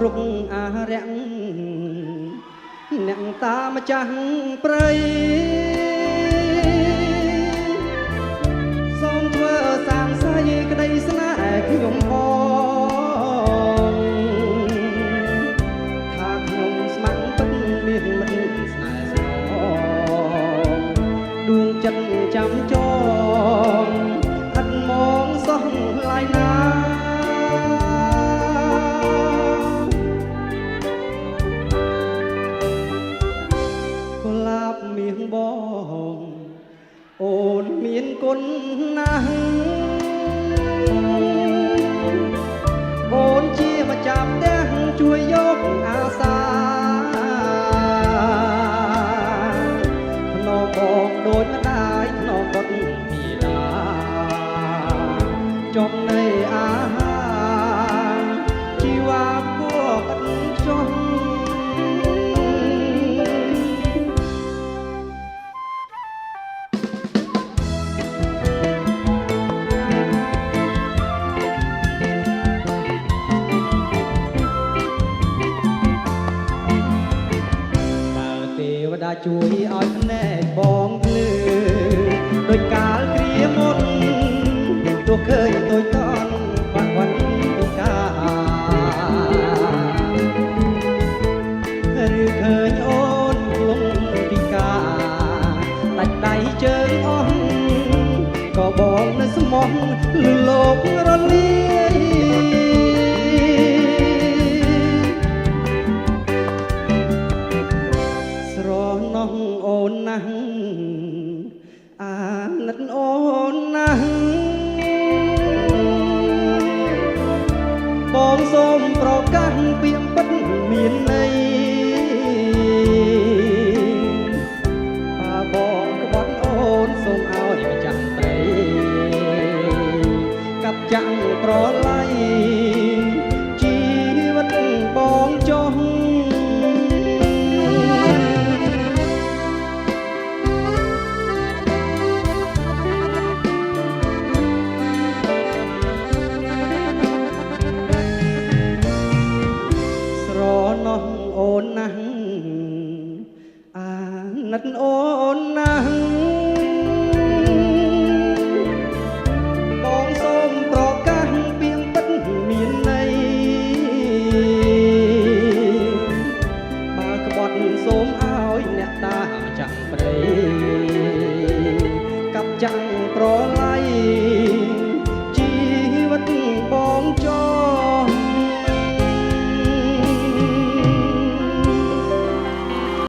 រុកអារាំងអ្នកតាមចាស់ព្រៃសូមធ្វើសាងសៃក្តីស្នេហ៍ខ្ញុំផងថាខ្ញុំស្ម័គ្រពិតមានមិត្តស្នេហ៍ស្រងដួងចិត្តចាំចងអត់មងសោះឡាយណាមៀងបងអូនមានគុណណាស់អូនជាម្ចាស់ផ្ទះជួយយកអាសាភ្នំបងដូចម្ដាយភ្នំបុត្រពីដាចំណីអាហារជីវ៉ាគួរកាត់ខ្ចោះជួយឲ្យភ្នែកបងភ្លឺដោយកាលគ្រាមុនទោះឃើញតូចតន់បាក់វ៉ាន់ពីកាឬឃើញអូនលងពីកាដាច់ដៃជើងអស់ក៏បងនៅស្មោះលឺលោករលាយអូនណាស់អាណិតអូនណាស់បងសូមប្រកាសពាក្យពិតមានន័យបើបងក្បត់អូនសូមឲ្យម្ចាស់ត្រីកាប់ចាំងប្រឡ័យជីវិតបងចុះអូនណាស់អាណិតអូនណាស់បងសូមប្រកាសពាក្យពិតមានន័យបើក្បត់សូមឲ្យអ្នកតាចាំព្រៃកាប់ចាំងប្រឡ័យ